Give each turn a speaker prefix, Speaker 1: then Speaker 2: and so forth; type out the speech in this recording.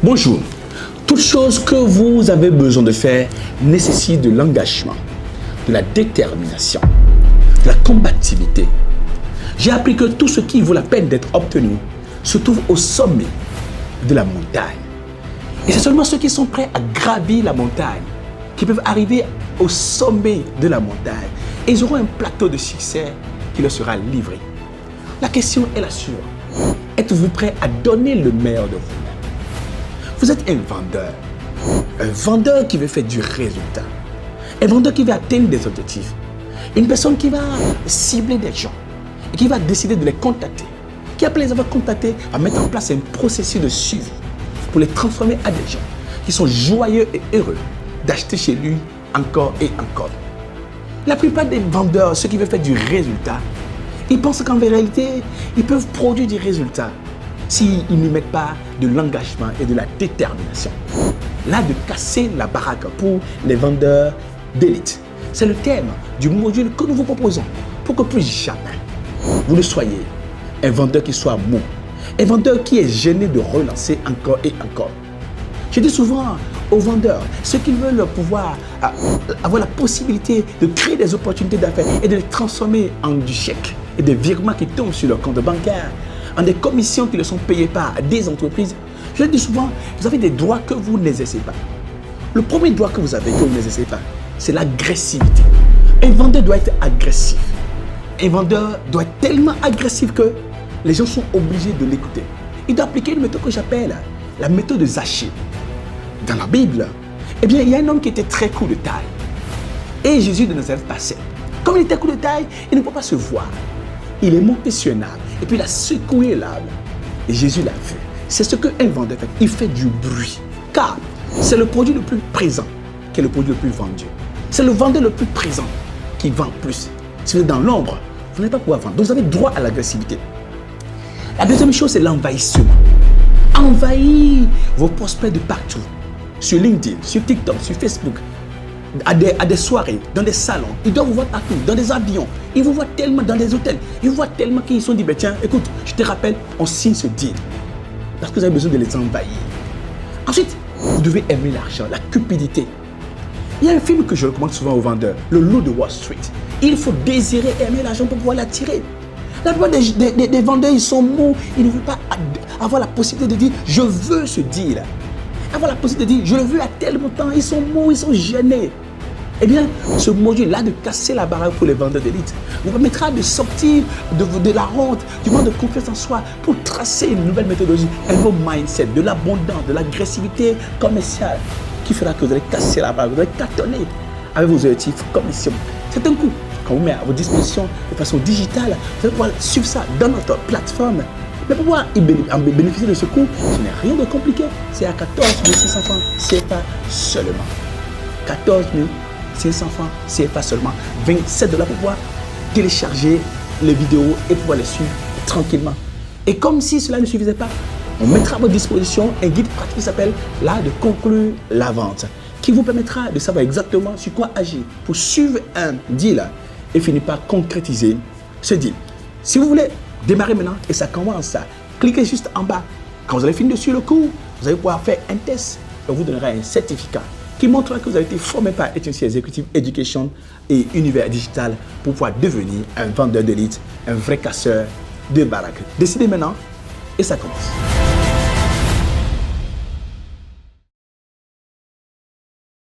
Speaker 1: Bonjour. Toute chose que vous avez besoin de faire nécessite de l'engagement, de la détermination, de la combativité. J'ai appris que tout ce qui vaut la peine d'être obtenu se trouve au sommet de la montagne. Et c'est seulement ceux qui sont prêts à gravir la montagne qui peuvent arriver au sommet de la montagne. Et ils auront un plateau de succès qui leur sera livré. La question est la suivante. Êtes-vous prêt à donner le meilleur de vous-même? Vous êtes un vendeur qui veut faire du résultat, un vendeur qui veut atteindre des objectifs, une personne qui va cibler des gens et qui va décider de les contacter, qui après les avoir contactés va mettre en place un processus de suivi pour les transformer à des gens qui sont joyeux et heureux d'acheter chez lui encore et encore. La plupart des vendeurs, ceux qui veulent faire du résultat, ils pensent qu'en réalité, ils peuvent produire des résultats s'ils ne mettent pas de l'engagement et de la détermination. Là, de casser la baraque pour les vendeurs d'élite. C'est le thème du module que nous vous proposons pour que plus jamais vous ne soyez un vendeur qui soit mou, un vendeur qui est gêné de relancer encore et encore. Je dis souvent aux vendeurs, ceux qui veulent pouvoir avoir la possibilité de créer des opportunités d'affaires et de les transformer en du chèque et des virements qui tombent sur leur compte bancaire, en des commissions qui ne sont payées par des entreprises. Je dis souvent, vous avez des droits que vous n'exercez pas. Le premier droit que vous avez, que vous n'exercez pas, c'est l'agressivité. Un vendeur doit être agressif. Un vendeur doit être tellement agressif que les gens sont obligés de l'écouter. Il doit appliquer une méthode que j'appelle la méthode de Zaché. Dans la Bible, eh bien, il y a un homme qui était très court de taille. Et Jésus de Nazareth passait. Comme il était court de taille, il ne peut pas se voir. Il est monté sur un arbre et puis il a secoué l'arbre. Et Jésus l'a vu. C'est ce qu'un vendeur fait. Il fait du bruit. Car c'est le produit le plus présent qui est le produit le plus vendu. C'est le vendeur le plus présent qui vend plus. Si vous êtes dans l'ombre, vous n'allez pas pouvoir vendre. Donc vous avez droit à l'agressivité. La deuxième chose, c'est l'envahissement. Envahir vos prospects de partout. Sur LinkedIn, sur TikTok, sur Facebook, à des soirées, dans des salons. Ils doivent vous voir partout, dans des avions. Ils vous voient tellement dans des hôtels. Ils vous voient tellement qu'ils sont dit, ben tiens, écoute, je te rappelle, on signe ce deal. Parce que vous avez besoin de les envahir. Ensuite, vous devez aimer l'argent, la cupidité. Il y a un film que je recommande souvent aux vendeurs, Le Loup de Wall Street. Il faut désirer aimer l'argent pour pouvoir l'attirer. La plupart des vendeurs, ils sont mous. Ils ne veulent pas avoir la possibilité de dire, je veux ce deal. Avoir la possibilité de dire, je le veux à tel montant. Ils sont mous, ils sont gênés. Eh bien, ce module-là de casser la baraque pour les vendeurs d'élite vous permettra de sortir de la honte, du manque de confiance en soi pour tracer une nouvelle méthodologie, un nouveau mindset, de l'abondance, de l'agressivité commerciale qui fera que vous allez casser la baraque, vous allez cartonner avec vos objectifs commerciaux. C'est un coup qu'on vous met à votre disposition de façon digitale. Vous allez pouvoir suivre ça dans notre plateforme. Mais pour pouvoir en bénéficier de ce cours, ce n'est rien de compliqué. C'est à 14 600 francs CFA seulement. 14 500 francs CFA seulement. 27 $ pour pouvoir télécharger les vidéos et pouvoir les suivre tranquillement. Et comme si cela ne suffisait pas, on mettra à votre disposition un guide pratique qui s'appelle l'art de conclure la vente, qui vous permettra de savoir exactement sur quoi agir pour suivre un deal et finir par concrétiser ce deal. Si vous voulez démarrer maintenant et ça commence, cliquez juste en bas. Quand vous allez finir dessus le cours, vous allez pouvoir faire un test et on vous donnera un certificat qui montrera que vous avez été formé par Agency Executive Education et Univers Digital pour pouvoir devenir un vendeur d'élite, un vrai casseur de baraque. Décidez maintenant et ça commence.